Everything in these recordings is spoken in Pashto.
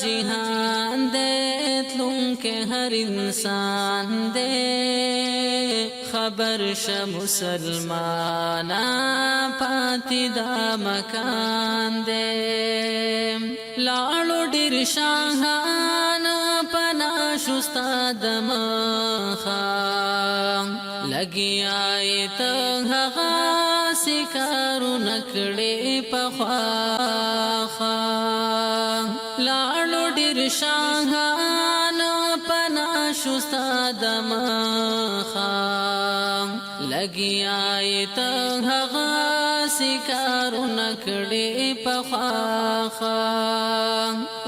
جہان دے تلوں کے ہر انسان دے خبر شا مسلمانا پاتی دا مکان دے لاړو ډیر شاهان پنا شستا دمخا لګیاي ته هغه سکارو نکړې پخوا لاړو ډیر شاهان پنا شستا دمخا لګیاي ته هغه سکارو نکړې پخوا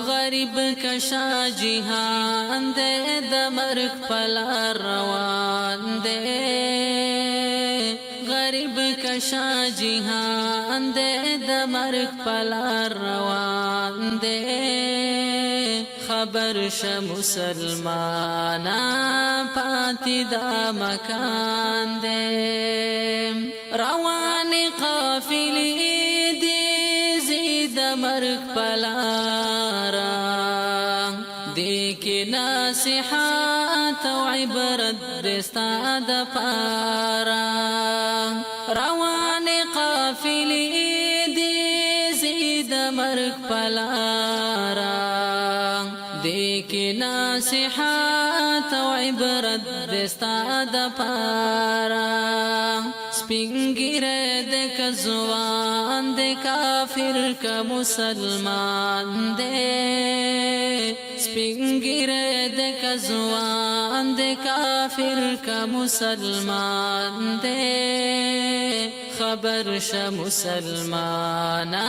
غریب کشا جہان دے دمرک پلا روان دے غریب کشا جہان دے دمرک پلا روان دے خبر شا مسلمانا پاتی دا مکان دے روان قافلی دی زید مرک پلارا دیکھ نصیحات و عبرت دستا دپارا روان قافلی دی زید مرک پلارا دیکھ نصیحات و عبرت دستا دپارا سپنگیرے دے کزوان دے کافر کا مسلمان دے سپنگیرے دے کزوان دے کافر کا مسلمان دے خبر شا مسلمانا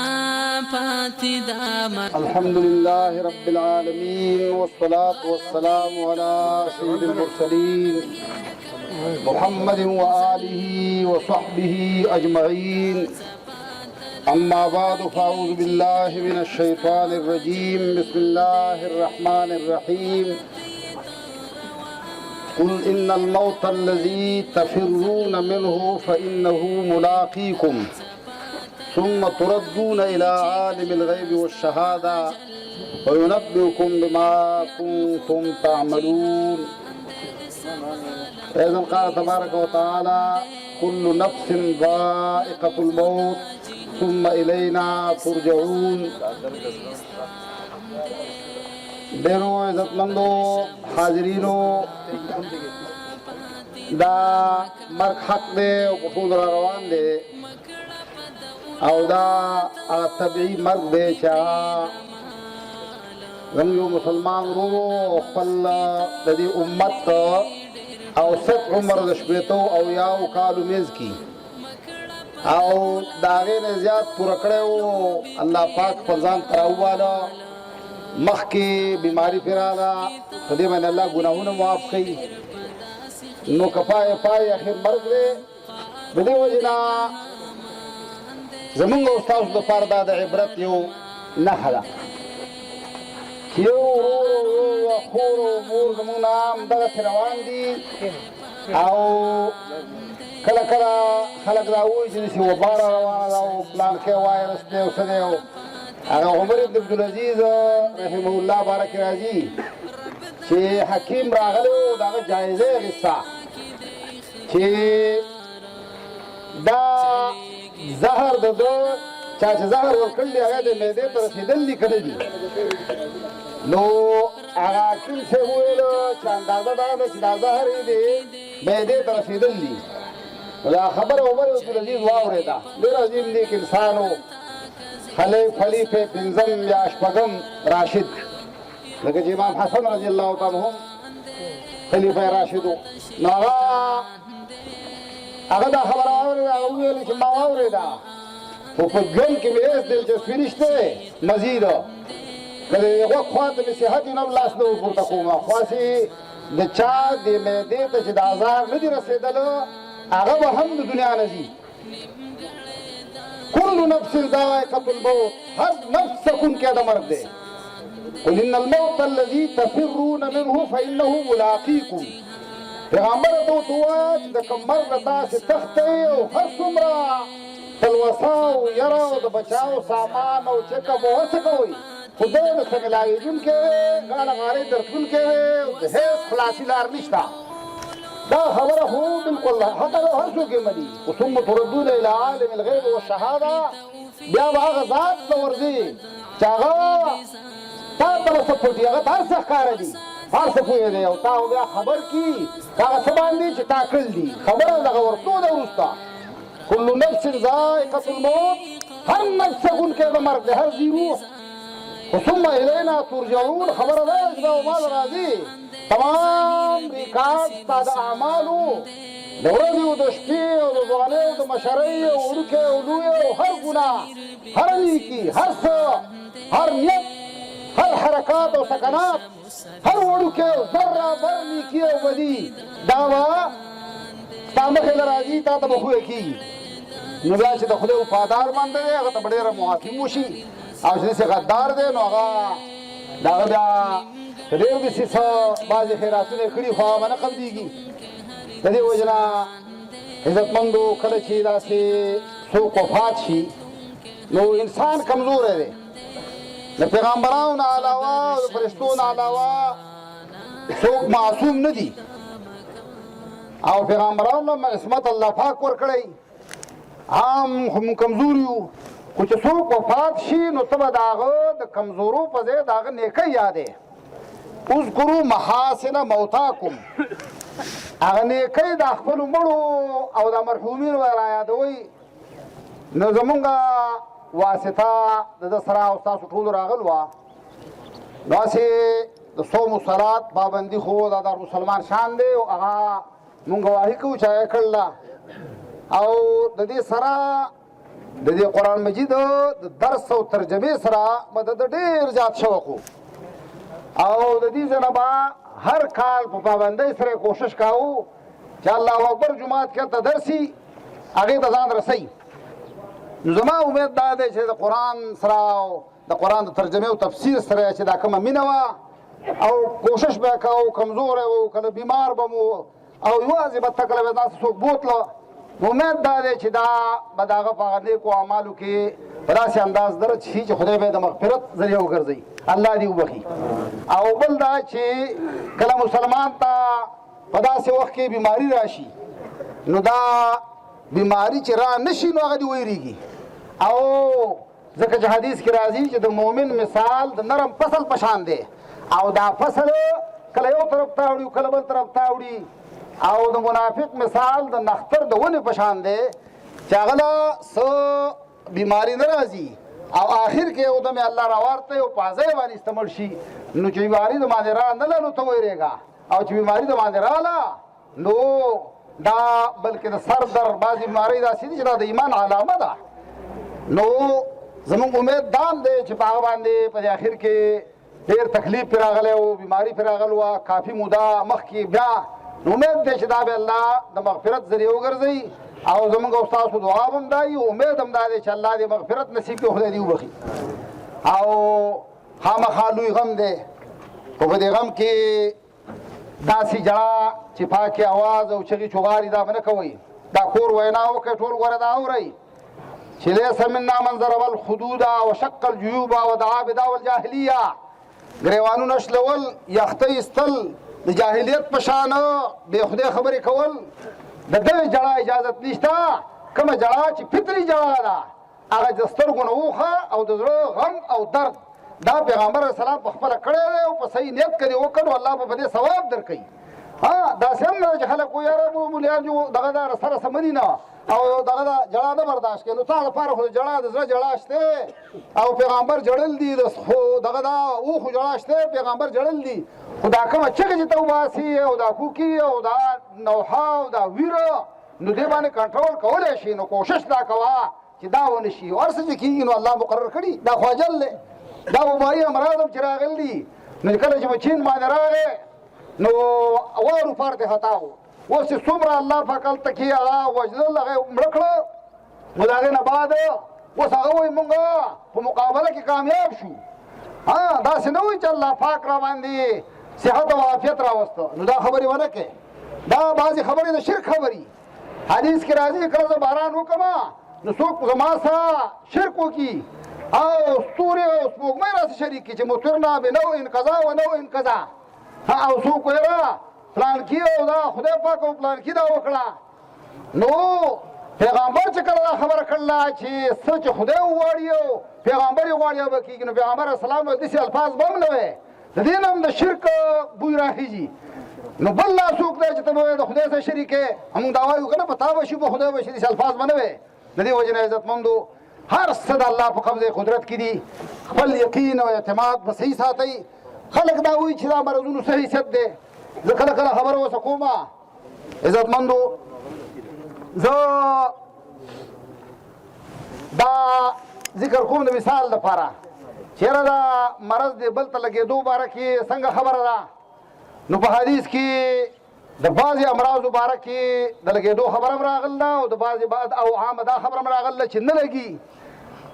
پاتی داما الحمدللہ رب العالمین والصلاة والسلام على سید المرسلین محمد وآلہ وصحبہ اجمعین اما بعد فاعوذ باللہ من الشیطان الرجیم بسم اللہ الرحمن الرحیم قل ان الموت الذي تفرون منه فإنه ملاقيكم ثم تردون إلى عالم الغيب والشهادة وينبئكم بما كنتم تعملون. أيضا قال تبارك وتعالى كل نفس ذائقة الموت ثم إلينا ترجعون. ډیرو عزتمندو حاضرینو دا مرګ حق دی او په ټول را روان دی او دا طبیعي مرګ دی چې زموږ یو مسلمان ورورو خپل د دې امت او ست عمر د شپېتو او یاو کالو میز کی او د هغې نه زیات پوره کړی و الله پاک خپل ځان ته راوواله مخکې بیماري پرې راغله په دې باندې الله ګناهونه معاف کوي نو که پای اخر مرګ دی د دې وجې نه زمونږ او ستاسو دپاره دا د عبرت یو نښه ده چې یو ورور یو خور او مور زمونږ نه همدغسې روان دي او کله کله خلک دا وایي چې داسې وبا را روانه ده او پلانکی وایرس دی او څه دی هغه عمر ابن عبدالعزیز رحمه الله بارک راځي چې حکیم راغلی و د هغه جایزه یې اخېسته چې دا زهر د ده چا چې زهر ورکړل دي هغه د معدې ته رسېدل دي که نه دي نو هغه حکیم صاحب وویلو چې اندازه دا ده چې دا زهر یې د معدې ته رسېدل دي دا خبره عمر عبدالعزیز واورېده ډېر عظیم نیک انسان و خلیفه پنځم یا شپږم راشد لکه چې امام حسن رضی الله تعالی عنه خلیفه راشد و نو هغه دا خبره واورېده هغه وویل چې ما واورېده خو په ژوند کې مې هېڅ دلچسپي نشته مزید که د غوږ خوا ته مې صحت وي نه لاس نه ورپورته کوم خواسې د چا د معدې ته چې د ازار نه دي رسېدله هغه به هم د دنیا نه ځي كل نفس ذائقة الموت هر نفس سکون کې د مرګ دی قل ان الموت الذي تفرون منه فإنه ملاقيكم پیغمبر ته ورته ووایه چې د کوم مرګ نه تاسې تښتئ او هر څومره تلوسه او یره او د بچاو سامان او چکپ او هڅه کوئ خدای د سملاویدونکې دی غاړه غاړې درتونکې دی د هېڅ خلاصي لار نشته. دا خبره خو بالکل حتی لو هر څوک یې مني. خو ثم تردون الی عالم الغیب والشهاده، بیا به هغه ذات ته ورځي چې هغه تا ته به څه پټي، هغه ته هر څه ښکاره دي، هر څه پوهېدی او تا بیا خبر کي هغه څه باندې چې تا کړل دي. خبره دغه ورتو ده وروسته کل نفس ذائقة الموت، هر نفس څکونکی د مرګ دی، هر ذي روح. ثم الینا ترجعون، خبره ده چې دا ومال راځي تمام ریکارډ ستا د اعمالو د ورځې او د شپې او د ځوانۍ او د مشرۍ او وړوکې او لویې او هر ګناه، هر نیکي، هر څه، هر نیت، هر حرکات او سکنات، هر وړوکې او ذره بر نیکي او بدي دا به ستا مخې له راځي، تا ته به خویه کېږي. نو بیا چې د خدای وفادار بنده دی هغه ته به ډېره محاکم وشي، او چې داسې غدار دی نو هغه د هغه بیا که ډېر داسې څه بعضې خیراتونه یې کړي خو هغه به نه قبلېږي. د دې وجې نه عزتمندو کله چې داسې څوک وفات شي نو انسان کمزوری دی. د پیغمبرانو نه علاوه او د فرشتو نه علاوه څوک معصوم نه دي، او پیغمبرانو نه عصمت الله پاک ورکړی. عام خو مونږ کمزور یو، خو چې څوک وفات شي نو ته به د هغه د کمزورو په ځای د هغه نیکۍ یادې. اذکروا محاسن موتاکم، هغه نیکۍ د خپلو مړو او د مرحومینو به را یادوئ. نو زمونږ واسطه د ده سره او ستاسو ټولو راغل وه. نو هسې د صوم و صلات پابندي خو دا د مسلمان شان دی او هغه مونږ ګواهي کوو چې هغه یې کړله. او د دې سره د دې قرآن مجید د درس او ترجمې سره به د ډېر زیات شوق و، او د دې ځای نه به هر کال په پابندۍ سره کوشش کوو چې الله اکبر جومات کې هلته درس وي هغې ته ځان رسوي. نو زما امید دا دی چې د قرآن سره او د قرآن د ترجمې او تفسیر سره چې دا کومه مینه وه او کوشش به یې کوو، کمزوری وو کله بیمار به مو او یوازې به تکله به داسې څوک بوتله. امید دا دی چې دا به د هغه په هغه نیکو اعمالو کې په داسې انداز درج شي چې خدای به یې د مغفرت ذریعه وګرځوي، الله دې وبخي. او بل دا چې کله مسلمان ته په داسې وخت کې بیماري راشي نو دا بیماري چې را نشي نو هغه دې ویریږي. او ځکه چې حدیث کې راځي چې د مؤمن مثال د نرم فصل په شان دی، او دا فصل کله یو طرف ته اوړي کله بل طرف ته اوړي. او د منافق مثال د نختر د ونې په شان دی چې هغه له څه بیماري نه راځي او آخر کې یو دم الله راوارته او په ځای باندې استعمال شي. نو چې بیماري د باندې را نه لنو ته ویریږه، او چې بیماري د باندې راله نو دا بلکې د سر در بعضې بیمارۍ داسې دي چې دا د ایمان علامه ده. نو زموږ امید دام دی چې په هغه باندې په دې اخر کې ډېر تکلیف پرې راغلی و، بیماري پرې راغلی وه کافي موده مخکې. بیا امید دی چې دا به الله د مغفرت ذریعه وګرځوي، او زموږ او ستاسو دعا به هم دا وي، امید هم دا دی چې الله دې مغفرت نصیب کړي، خدای دې وبخي. او خامخا لوی غم دی، خو په دې غم کې داسې جړه چې پاکې اواز او چغې چغارې دا به نه کوئ. دا کور وینا وکړئ ټول غوره دا اورئ چې لیس منا من ضرب الخدود وشق الجیوب ودعا بدعوى الجاهلیه، ګریوانونه شلول، یختۍ ایستل، د جاهلیت په شان بې خدای خبرې کول، د دغې جړه اجازت نشته. کومه جړه چې فطري جړه ده هغه د سترګو نه وخه او د زړه غم او درد دا پیغمبر علیه السلام په خپله کړی دی او په صحیح نیت کې دې وکړ نو الله به په دې ثواب درکوي. داسې هم نه ده چې خلک وایي یاره مولیان جو دغه دا سره سمني نه او دغه دا جړه نه برداشت کوي. نو تا دپاره خو د جړه د زړه جړه شته او پیغمبر جړل دي، خو دغه دا اوښو جړه شته پیغمبر جړل دي. خو دا کومه چغې چې ته وباسي او دا کوکي او دا نوحه او دا ویره نو دې باندې کنټرول کولی شي. نو کوشش دا کوه چې دا ونه شي. هر څه چې کېږي نو الله مقرر کړي، دا خو اجل دی. دا وبایي امراض هم چې راغلي دي نو کله چې په چین باندې راغی نو وارو پارتې خطا و. اوس چې څومره الله پاک هلته کې هغه وژنل هغه مړه کړه نو د هغې نه بعد اوس هغه وایي مونږ په مقابله کې کامیاب شو. داسې نه وایي چې الله پاک را باندې صحت او عافیت راوسته. نو دا خبرې ونه کړې، دا بعضې خبرې د شرک خبرې. حدیث کې راځي کله زه باران وکړم نو څوک زما سره شرک وکړي او ستوري او سپوږمۍ راسره شریک کړي چې مطرنا بنوع کذا و نوع کذا. او څوک ویله پلانکي او دا خدای پاک او پلانکي دا وکړه. نو پیغمبر چې کله دا خبره کړله چې څه چې خدای وغواړي او پیغمبر یې غواړي به کېږي، نو پیغمبر اسلام داسې الفاظ به هم نه وی. د دې نه هم د شرک بوی راخېږي. نو بل لا څوک دی چې ته به د خدای سره شریک یې، همونږ دا وایو که نه په تا به شي په خدای به شي، داسې الفاظ به نه وی. د دې وجې نه عزتمندو هر څه د الله په قبضه قدرت کې دي. خپل یقین او اعتماد به صحیح ساتئ. خلک دا وایي چې دا مرضونو څه حیثیت دی. زه کله کله خبره ورسه کوم عزتمندو، زه دا ذکر کوم د مثال دپاره چېرې دا مرض د بل ته لګېدو باره کې څنګه خبره ده. نو په حدیث کې د بعضې امراضو باره کې د لګېدو خبره هم راغله ده او د بعضې بعد او عامه دا خبره هم راغله چې نه لګي.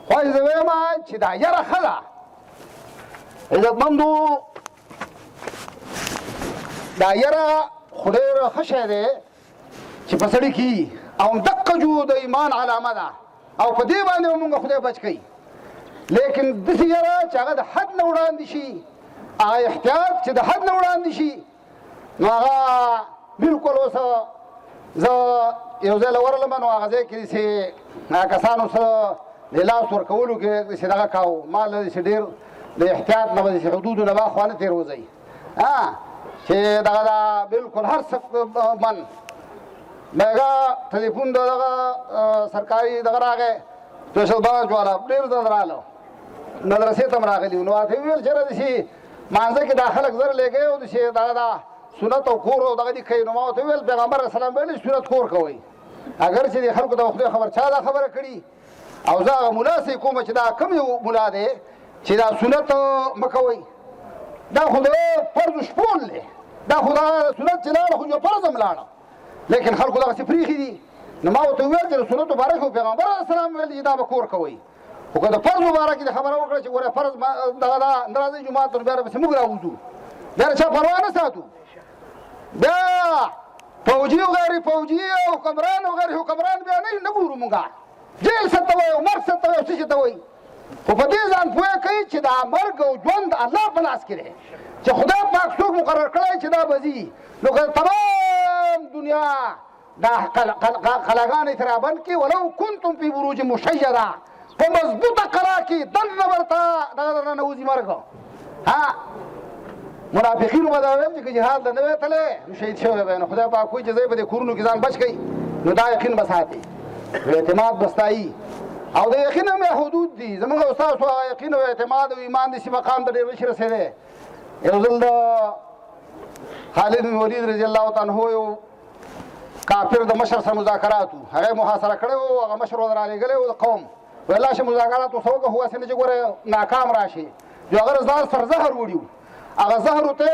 خو زه وایم چې دا یره ښه ده. عزتمندو دا یره خو ډېر ښه شی دی چې په سړي کې او همدقه جو د ایمان علامه ده او په دې باندې به مونږ خدای بچ کوي. لیکن داسې یره چې هغه د حد نه وړاندې شي، هغه احتیاط چې د حد نه وړاندې شي، نو هغه بلکل اوس زه یو ځای له ورغلم، نو هغه ځای کې داسې کسانو سره د لاس ورکولو کې داسې دغه کاوه. ما له داسې ډېر د احتیاط نه به داسې حدودو نه به خوا نه تېروځئ چې دغه دا بلکل هر څه من. مېږه ټلیفون د دغه سرکاري دغه راغی سپېشل برانچ والا ډېر درد راغله، مدرسې ته هم راغلي وو. نو راته ویل چېرې داسې مانځه کې دا خلک زر لېږئ او داسې دغه دا سنت او کور او دغه دي کوي. نو ما ورته ویل پیغمبر اسلام ویلي سنت کور کوئ، اگر چې د خلکو د خدای خبر چا دا خبره کړي. او زه هغه ملا سې کوم چې دا کوم یو ملا دی چې دا سنت مه کوئ. دا خو د فرض شپول دی، دا خو دا سنت چې لاړه خو یو فرض هم لاړه، لیکن خلکو دغسې پرېښي دي. نو ما ورته وویل چې د سنتو باره کې پیغمبر اسلام ویل چې دا به کور کوئ. خو که د فرضو باره کې د خبره وکړه چې ګوره فرض دغه دا نه راځئ جومات ته، نو بیا پسې موږ راوځو، بیا د چا پروا نه ساتو. بیا فوجي او غیر فوجي او حکمران او غیر حکمران بیا نه ګورو مونږ. جیل څه ته وایي او مرګ څه ته وایي او څه شي ته وایي. خو په دې ځان پوهه کوي چې دا مرګ او ژوند الله په لاس کې دی، چې خدای پاک څوک مقرر کړی چې دا به ځي. نو که تمام دنیا دا قلاګانې ترې رابند کړي، ولو کنتم فی بروج مشیده، په مضبوطه قلا کې دننه ورته دغه درنه نوځي مرګ. منافقینو به دا ویل چې که جهاد ته نه وی تللی نو شهید شوی به. نو خدای پاک وایي چې ځای به دې کورونو کې ځان بچ کوي. نو دا یقین به ساتي، اعتماد به ستایي. او د یقین هم حدود دي. زموږ او ستاسو هغه یقین او اعتماد او ایمان داسې مقام ته ډېر نشي رسېدی. یو ځل د خالد بن ولید رضی الله تعالی عنه یو کافر د مشر سره مذاکرات وو، هغه محاصره کړی وو، هغه مشر ورته رالېږلی وو د قوم. ویل لاشه مذاکرات ورسره وکړه، خو هسې نه چې ګوره ناکام راشي. جو هغه ځان سر زهر وړي وو، هغه زهر ورته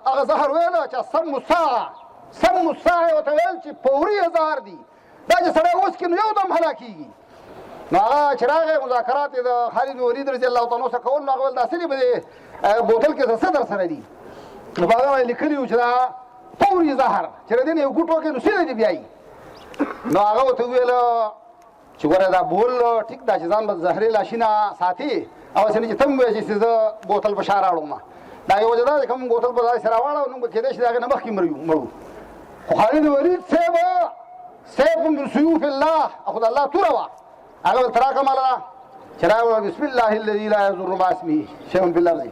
هغه زهر ویله چې سم الساعه یې ورته ویل چې فوري زهر دي، دا چې سړی اوس کړي نو یو دم هلاکېږي. نو هغه چې راغی مذاکرات یې د خالد بن ولید رضی الله تعالی عنه سره کول، نو هغه ویل دا څه دي په دې بوتل کې څه در سره دي. نو په هغه لیکلي وو چې دا فوري زهر چې د دې نه یو ګوټ وکړي نو سیده دې بیایي. نو هغه ورته وویل چې ګوره دا بول ټیک ده چې ځان به زهري لاشي نه ساتي، او هسې نه چې ته هم وایې چې زه بوتل په شا راوړم. دا یو وجه ده چې کوم بوتل به داسې راواړو نو به کېدای شي د هغې نه مخکې مړو. خو خالد بن ولید صاحب سیف من سیوف الله، خو د الله توره وه. هغه ویل ته راکړه ماله چې راوړه بسم الله الذي لا یضر مع اسمه شیء فی الارض.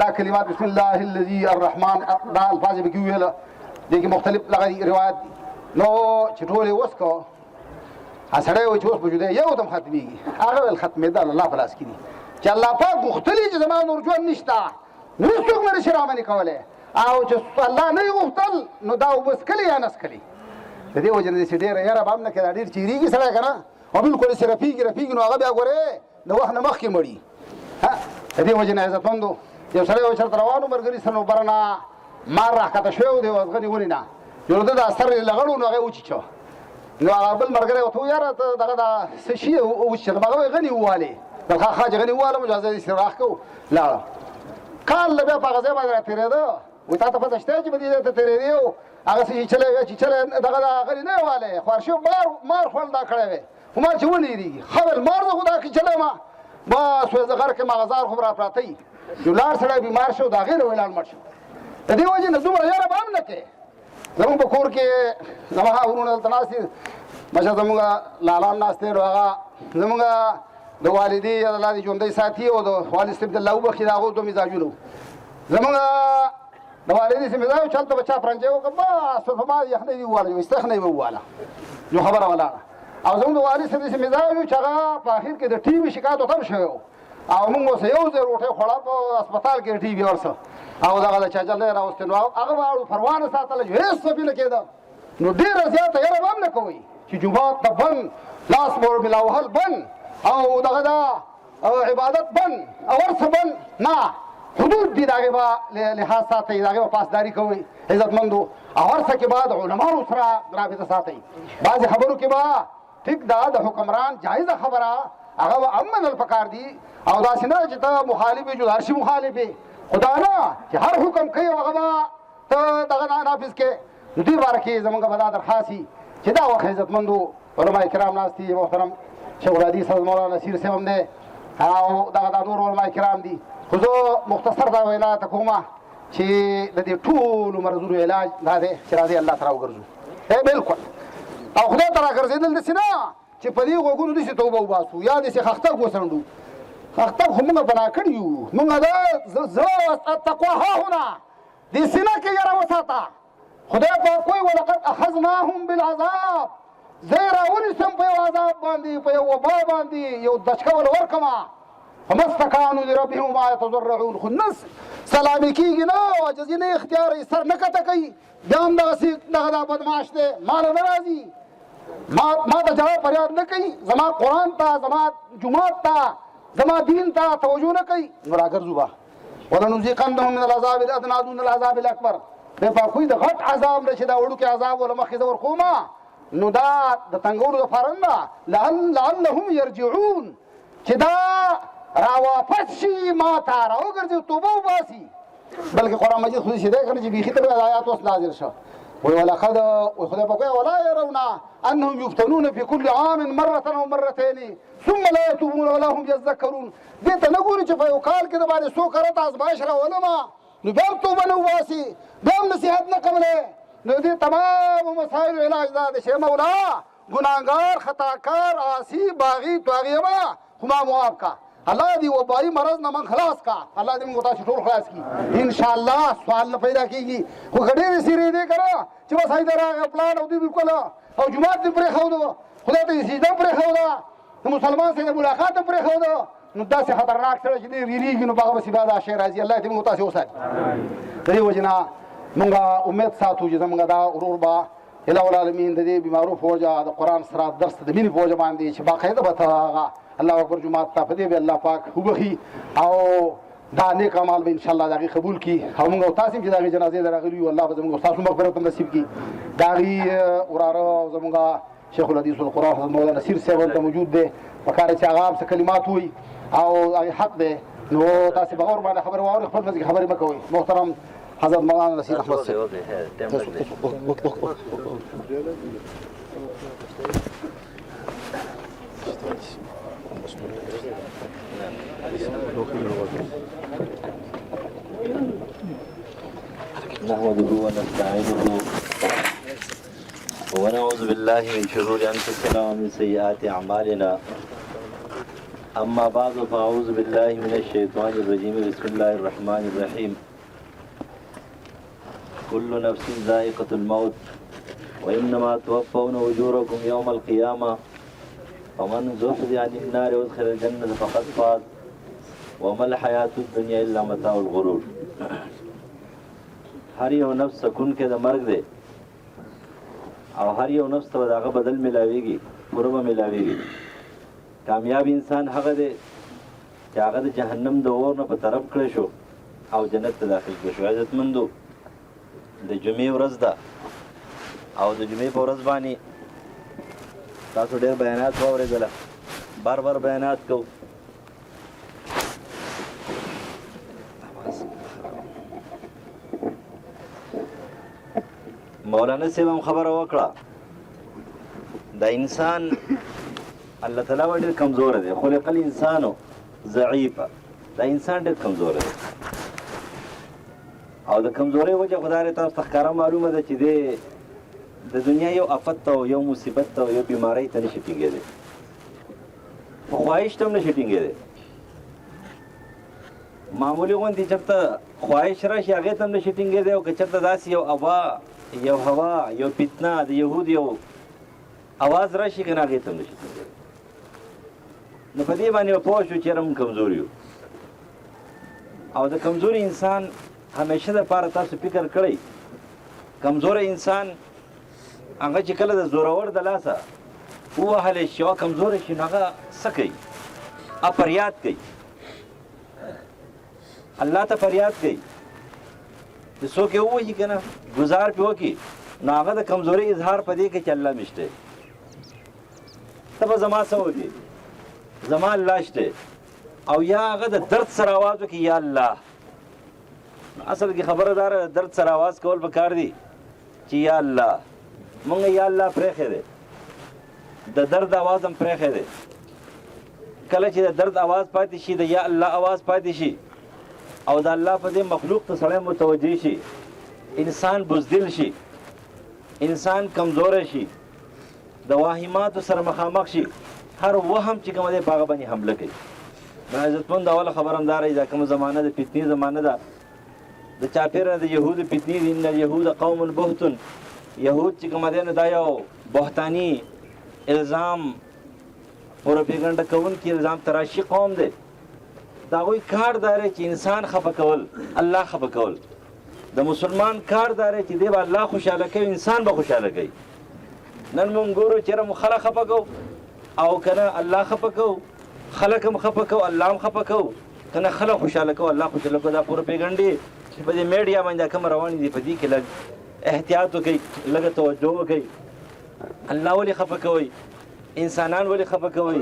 دا کلمات بسم الله الذي الرحمن دا الفاظ به کې وویله، دې کې مختلف لغه روایت دي. نو چې ټول یې وڅکه سړی وایي چې اوس به جدا یو دم ختمېږي. هغه ویل ختمېده الله په لاس کې دي، چې الله پاک غوښتلي چې زما نور ژوند نشته، نور څوک نه شي رامنې کولی. او چې الله نه یې غوښتل نو دا اوبه څکلي یا نه څکلي. د دې وجه نه داسې ډېره یاره به هم نه کوي، دا ډېر چیرېږي سړی که نه، او بلکل یې رپېږي نو هغه بیا ګورې د وخت نه مخکې مړي. د دې وجې نه عزتمندو یو سړی وایي چېرته روان و ملګري سره، نو بره نه مار راښکته شوی و د یو ازغنې ونې نه، یو د دا سر یې لغړ نو هغه یې وچیچه. نو هغه بل ملګری ورته وویل یاره ته دغه دا څه شي وچیچلم. هغه وایي غني ووالې، بل خاجه غني ووالم، اجازه یې سره راښکه لاړه. کال له بیا په هغه ځای باندې راتېرېده، وایي تا ته پته شته چې په دې ځای ته تېرېدې او هغه څه چیچلی وی چیچلی دغه دا غني نه یې والې، خوار شوی مار خوړل دا کړی وی. خو ما چې ونېرېږي خبر مار زه خو دا کچلی ما بس وایي زه غر کې مغزار خو به را پراته وي یو لاړ سړی بیمار شو د هغې نه ویې لاړ مړ شو د دې وجې نه دومره یاره به هم نه کوې زمونږ په کور کې زما ورونه دلته ناست دي مشه زمونږ لالان ناست دی نو هغه زمونږ د والدې الله دې ژوندی ساتي او د والد صاحب د الله وبخښي د هغو دوه مزاجونه وو زمونږ د والدې چې مزاج چلته به چا پرنجی وکړه بس په ما یخنۍ دې وواله یو استخنۍ به وواله یو خبره ولاړه او زمونږ د والد صاحب چې مزاج وو چې هغه په اخر کې د ټي وي شکایت ورته هم شوی و او موږ اوس یو ځای روټۍ خوړه په هسپتال کې ټي وي ورسه او دغه د چاچل نه راوستې نو هغه به اړو پروا نه ساتله چې هېڅ څه پې نه کېده نو ډېره زیاته یره به هم نه کوئ چې جومات ته بند لاس به ورملا وهل بند او دغه دا عبادت بند او هر څه بند نه حدود دي د هغې به لحاظ ساتئ د هغې به پاسداري کوئ عزتمندو او هر څه کې به د علماو سره رابطه ساتئ بعضې خبرو کې به ټیک ده د حکمران جایزه خبره هغه به هم منل پکار دي او داسې نه چې ته مخالف یې جدا شي مخالف یې خو دا نه چې هر حکم کوي او هغه به ته دغه نافظ کې نو دې باره کې زمونږ به دا درخواست وي چې دا وخت عزتمندو علما کرام ناست دي محترم شیخ الحدیث حضرت مولانا نصیر صاحب هم دی او دغه دا نور علما کرام دي خو زه مختصر دا وینا ته کومه چې د دې ټولو مرضونو علاج دا دی چې راځئ الله ته راوګرځو بلکل او خدای ته راګرځېدل داسې نه چې په دې غوږونو داسې توبه وباسو یا داسې خښتګ وڅنډو خښتګ خو موږ پناه کړي یو موږ د زړه التقوا هاهنا دې سینه کې یاره وساته خدای پاک وایي ولقد اخذناهم بالعذاب زه یې راونیسم په یو عذاب باندې په یو وبا باندې یو دچکه ول ورکړمه فما استکانو لربهم وما یتضرعون خو نه سلامي کېږي نه عاجزي نه اختیار یې سر نه کته کوي بیا هم دغسې دغه دا بدماش دی ماله نه راځي ما ته جواب فریاد نه کوي زما قرآن ته زما جومات ته زما دین ته توجه نه کوي نو راګرځو به ولنذیقنهم من العذاب الادنی دون العذاب الاکبر دی پاکوي د غټ عذاب نه چې دا وړوکی عذاب وله مخکې زه ورکومه نو دا د تنګولو دپاره نه لعلهم یرجعون چې دا راواپس شي ما ته راوګرځي توبه وباسي بلکې قرآن مجید خو داسې دی که نه چې بیخي ته به آیات اوس نازل شه ولقد خدای پاک ولا يرون انهم يفتنون في كل عام مره او مرتين ثم لا يتوبون ولا هم يذكرون دې ته نه ګوري چې په یو کال کې د باندې څو کرته ازمایش راولمه نو بیا هم توبه نه وباسي بیا هم نصیحت نه قبلې نو دې تمامو مسایلو علاج دا دی چې مولا ګناهګار خطاکار عاصي باغي تواغي ما خو ما معاف کا الله دې وبایي مرض نه من خلاص کا الله دې موږ تاسو ټول خلاص کړي انشاءالله سوال نه پیدا کېږي خو ډېرې سیرې دې که نه چې بس هایده راغی پلان او دې بالکل او جومات دې پرېښودو خدای ته یې سجده پرېښوده د مسلمان سره د ملاقات هم پرېښوده نو داسې خطرناک سره چې دې ویرېږي نو په هغه پسې بیا دا شی راځي الله دې موږ تاسې وساتي د دې وجې نه موږ امید ساتو چې زموږ دا ورور به اله العالمین د دې بیمارو په وجه د قرآن سره درس د مینې په وجه باندې چې باقاعده به ته هغه الله اکبر جماعت ته په دې به الله پاک وبخي او دا نیک اعمال به انشاءالله د هغې قبول کړي او موږ او تاسې هم چې د هغې جنازې ته راغلي یو الله به زموږ ستاسو مغفرت هم نصیب کړي د هغې وراره او زموږ شیخ الحدیث القرآن حضرت مولانا نصیر صاحب هلته موجود دی پکار چې هغه هم څه کلمات وایي او هغې حق دی نو تاسې به غور باندې خبرې واورئ خپل منځ کې خبرې مه کوئ محترم حضرت مولانا نصیراحمد صاحب نحمده ونستعينه ونعوذ بالله من شرور انفسنا ومن سيئات اعمالنا اما بعد فاعوذ بالله من الشيطان الرجيم بسم الله الرحمن الرحيم كل نفس ذائقة الموت وانما توفون اجوركم يوم القيامة فمن زحزح عن النار وادخل الجنة فقد فاز وما الحياة الدنيا الا متاع الغرور هر یو نفس سکون کې د مرګ دی او هر یو نفس ته د هغه بدل ملاویږي پوره به ملاویږي کامیاب انسان هغه دی چې هغه د جهنم د اور نه په طرف کړی شو او جنت ته داخل کړی شو عزتمندو د جمعې ورځ ده او د جمعې په ورځ باندې تاسو ډېر بیانات واورېدله بار بار بیانات کوو مولانا صاحب هم خبره وکړه د انسان الله تعالی ډېر کمزور دی. خلق الانسان ضعیفا، دا انسان ډېر کمزور دی او د کمزورۍ وجه خدای تاسو ته ښکاره معلومه ده چې د دنیا یو آفت ته او یو مصیبت ته او یو بیمارۍ ته نشي ټینګېدی، په خواهش ته هم نشي ټینګېدی. معمولي غوندې چېرته خواهش راشي هغې ته هم نشي ټینګېدی، او که چېرته داسې یو هوا یو هوا یو فتنه د یهود یو اواز راشي که نه هغې ته هم نشي ټینګېدی. نو په دې باندې به پوه شو چې موږ کمزور یو. او د کمزوري انسان همیشه دپاره تاسو فکر کړئ، کمزوری انسان هغه چې کله د زورور د لاسه ووهلی شي او کمزوری شي نو هغه څه کوي؟ فریاد کوي، الله ته فریاد کوي چې څوک یې ووهي که نه ګزار پې وکړي، نو هغه د کمزورۍ اظهار په دې کوي چې الله مې شته، ته به زما څه وکړې، زما الله شته. او یا هغه د درد سره آواز وکړي یا الله. اصل کې خبره داره درد سره آواز کول پکار دي چې یا الله. مونږ یا الله پرېښی دی، د درد آواز هم پرېښی دی. کله چې د درد آواز پاتې شي د یا الله آواز پاتې شي او د الله په دې مخلوق ته سړی متوجه شي، انسان بزدل شي، انسان کمزوری شي، د واهماتو سره مخامخ شي، هر وهم چې کومه دی په هغه باندې حمله کوي. نو عزتمند اوله خبره هم دا رهي دا کومه زمانه د فتنې زمانه ده، د چاپېره د یهودو فتنې دي. ان اليهود قوم بهتون، یهود چې کومه دی نو دا یو بهتاني الزام پروپیګنډه کوونکي الزام تراشي قوم دی. د هغوی کار دا دی چې انسان خفه کول، الله خفه کول. د مسلمان کار دا دی چې دی به الله خوشحاله کوي، انسان به خوشحاله کوي. نن مونږ ګورو چېرې مو خلک خفه کوو او که نه الله خفه کوو، خلک هم خفه کوو الله هم خفه کوو، که نه خلک خوشحاله کوو الله خوشحاله کوو. دا پروپیګنډې چې په دې میډیا باندې دا کوم روانې دي په دې کې لږ احتیاط وکړئ، لږه توجه وکړئ. الله ولې خفه کوئ؟ انسانان ولې خفه کوئ؟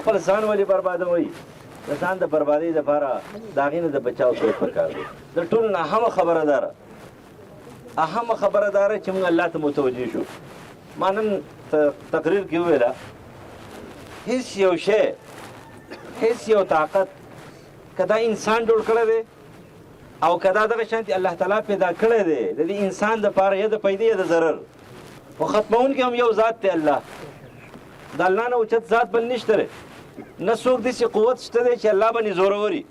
خپل ځان ولې بربادوئ؟ د ځان د بربادۍ دپاره د هغې نه د بچاو سوچ پکار دی. د ټولو نه اهمه خبره داره چې موږ الله ته متوجه شو. ما نن تقریر کې وویله هیڅ یو شی، هیڅ یو طاقت که دا انسان جوړ کړی دی او که دا دغه شانتې الله تعالی پیدا کړی دی د دې انسان دپاره یا د پیدې یا د ضرر، خو ختمونکی هم یو ذات دی الله. د الله نه اوچت ذات بل نشته دی، نه څوک داسې قوت شته دی چې الله باندې زوروري.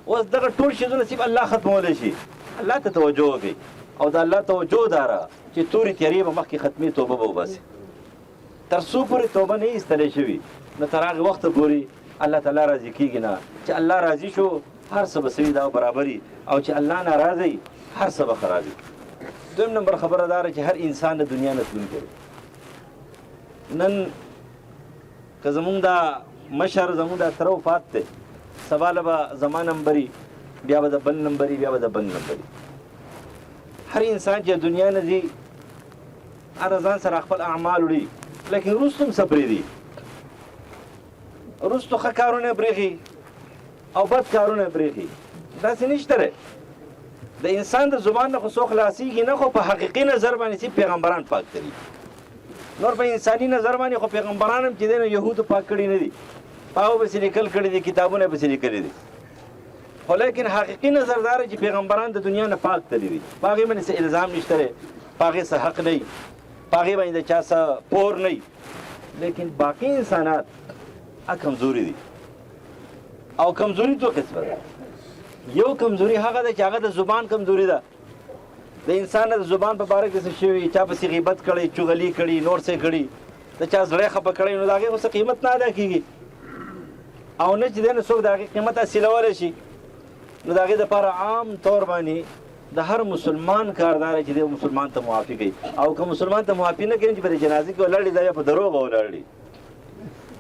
اوس دغه ټول شیزونه صرف الله ختمولی شي. الله ته توجه وکړئ او د الله توجه داره چې تورې تیارې به مخکې ختمې توبه به وباسي. تر څو پورې توبه نه ایستلی شوي نو تر هغې وخته پورې الله تعالی راضي کېږي نه. چې الله راضي شو هر څه به سوي دا برابري، او چې الله ناراضی هر څه به خرابي. دویم نمبر خبره داره چې هر انسان د دنیا نه تلونکی دی. نن که زمونږ دا مشر زمونږ دا تره وفات دی، سبا له به زما نمبري، بیا به د بل نمبري، بیا به د بل نمبري. هر انسان چې دنیا نه ځي هر ځان سره خپل اعمال وړي، لیکن وروسته هم څه پرېږدي. وروسته ښه کارونه پرېښي او بد کارونه پرېښي. داسې نشته دی. د انسان د زبان نه خو څو خلاصېږي نه، خو په حقیقي نظر باندې چې پیغمبران پاک کړي. نور په انساني نظر باندې خو پیغمبران هم چې دی نو یهودو پاک کړي نه دي، په هغو پسې لیکل کړي دي، کتابونه یې پسې لیکلي دي. خو لیکن حقیقي نظر دا دی چې پیغمبران د دنیا نه پاک تللي دي. په هغې باندې څه الزام نشته دی، په هغې څه حق نه وي، په هغې باندې د چا څه پور نه وي. لیکن باقي انسانات کمزوري دي. او کمزوري دو قسمه ده. یو کمزوري هغه ده چې هغه د زبان کمزوري ده. د انسان د زبان په باره کې څه شوي، چا پسې غیبت کړی، چغلي کړي، نور څه کړي، د چا زړی خفه کړی، نو د هغې خو څه قیمت نه ادا کېږي او نه چې دی نو څوک د هغې قیمت حاصلولی شي. نو د هغې دپاره عام طور باندې د هر مسلمان کاردار چې دی مسلمان ته معافي کوي. او که مسلمان ته معافي نه کوي چې په جنازې کې ولاړ دي دا بیا په دروغ ولاړ دي.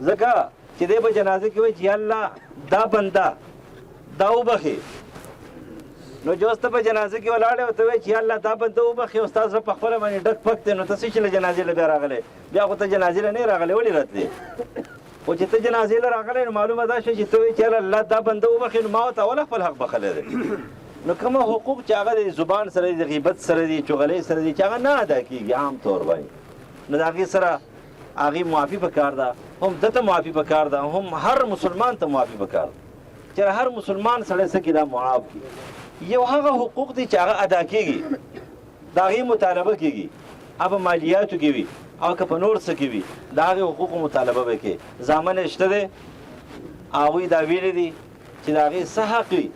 ځکه چې دی په جنازه کې وایي چې الله دا بنده دا وبخې، نو چې اوس ته په جنازه کې ولاړ یې ورته وایي چې الله دا بنده وبخې، او ستا زړه په خپله باندې ډک پک دی، نو ته څه شي له جنازې له بیا راغلی؟ بیا خو ته جنازې له نه راغلی، ولې راتلې؟ خو چې ته جنازې له راغلی نو معلومه دا شوه چې ته وایي چې الله دا بنده وبخې، نو ما ورته اول خپل حق بخلی دی. نو کومه حقوق چې هغه د زبان سره دي، د غیبت سره دي، چغلۍ سره دي، چې هغه نه ادا کېږي عام طور باندې، نو د هغې سره هغې معافي پکار ده. هم دته معافي پکار ده، هم هر مسلمان ته معافي پکار ده چې هر مسلمان سړی څه کړي دا معاف کړي. یو هغه حقوق دي چې هغه ادا کېږي، د هغې مطالبه کېږي، هغه په مالیاتو کې وي او که په نور څه کې وي، د هغې حقوقو مطالبه به کوي. زامن یې شته دی، هغوی دا ویلي دي چې د هغې څه حق وي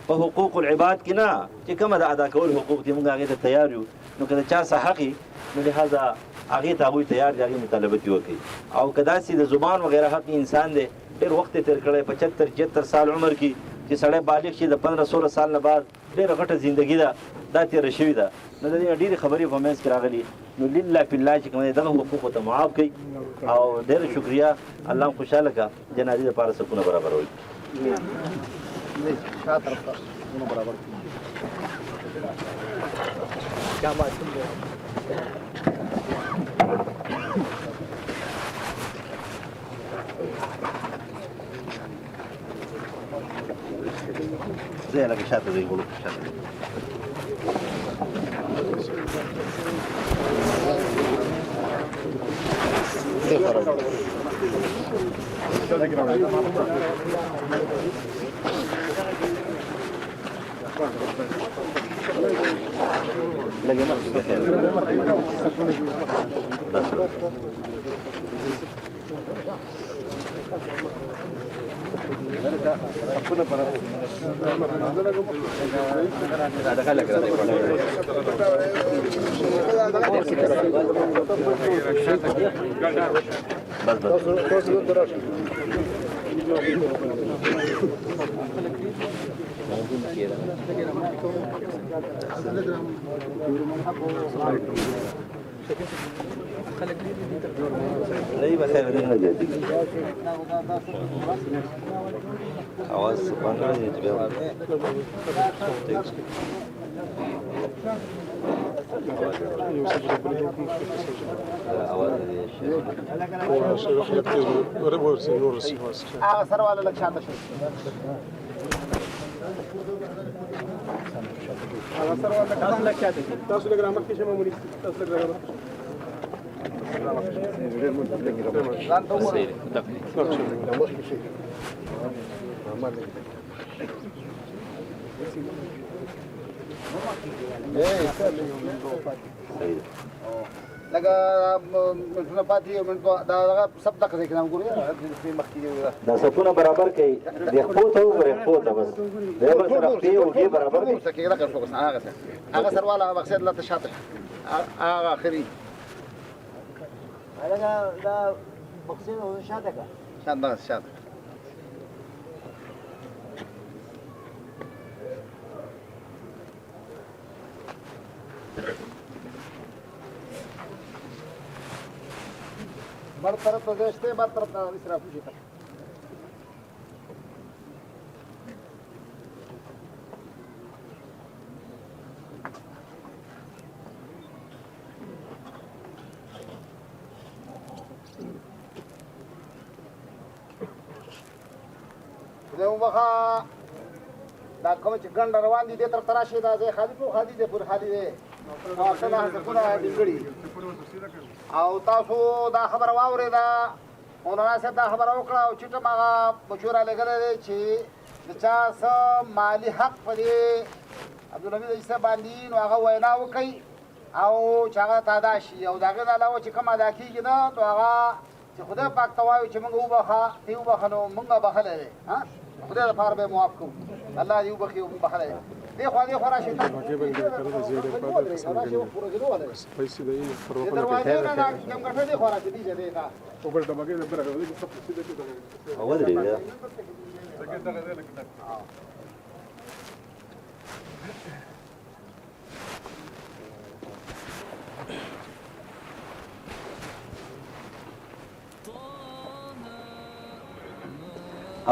په حقوق العباد کې نه، چې کومه د ادا کول حقوق دي موږ هغې ته تیار یو. نو که د چا څه حق وي نو لهذا هغې ته هغوی تیار دي، هغې مطالبه دې وکړي. او که داسې د زبان وغیره حق انسان دی، ډېر وخت یې تېر کړی، 75-76 سال عمر کې چې سړی بالغ شي، د 15-16 سال نه بعد ډېره غټه زندګي ده دا تېره شوې ده. نو د دې ډېرې خبرې په منځ کې راغلي. نو لله فی الله چې کوم دی دغه حقوقو ته معاف کړئ او ډېره شکریه. الله هم خوشحاله کړه، جنازې دپاره سکونه برابروي. زي لك شاطر زي يقولوا شاطر. नहीं बता रहे हैं जैसे आवाज बंद कर दीजिए आवाज सर वाला लक्ष्य لکه منټونه پاتې یو منټ دا سب دغه ځای کې نام ګورې دا سکونه برابر کوي د خپو ته وګورې خپو ته بس دا به سره پی او کې برابر کوي هغه سرواله مقصد لا تشاطه هغه اخري هغه دا مقصد او شاته کا شاته بر طرف ته ځشته بر طرف ته اسراف شي زه وبخا دا کوم چې ګڼ روان دي دې تر تراشي دا ځای خالي کو خالي دې پر خالي دی او څنګه څنګه دګړي او تاسو دا خبر واورېده مولانا صاحب دا خبره وکړه او چټه ماغه مشوره لګلې چې د چا څه مالي حق په دې عبدالحمید صاحب باندې نو هغه وینا وکړي او چې هغه تادا شي او د هغې نه علاوه چې کوم ادا کېږي نه نو هغه چې خدای پاک ته وایو چې موږ وبخه ته وبخه نو موږ بخلی دی خدای لپاره به معاف کوو الله دې وبخي او موږ بخلی دی دې خوا راشي پیسې د یې پر وخت دروازې نه کوم ګټه دې خوا راشي دې دې دا وګړه د بګې د برابر دي سب څه دې اول دی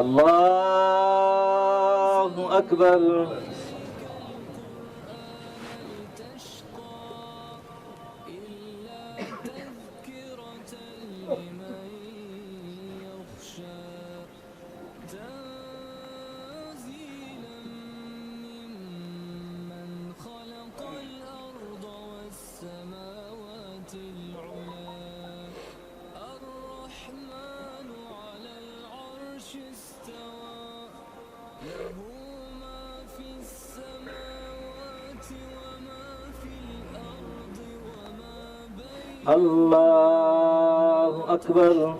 الله أكبر السماوات العلى الرحمن الله أكبر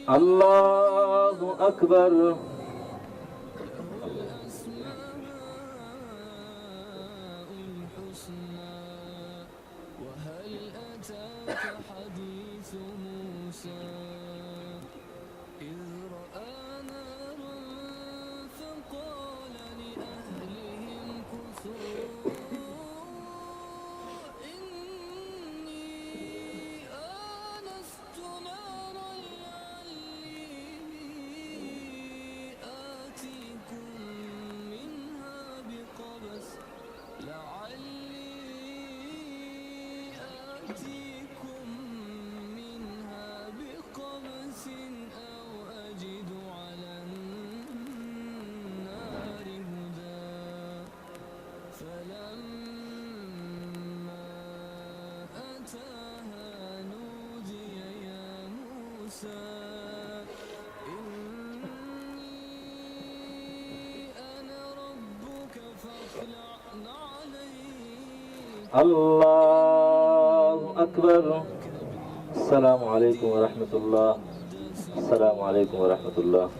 الله أكبر الله أكبر. السلام عليكم ورحمة الله. السلام عليكم ورحمة الله.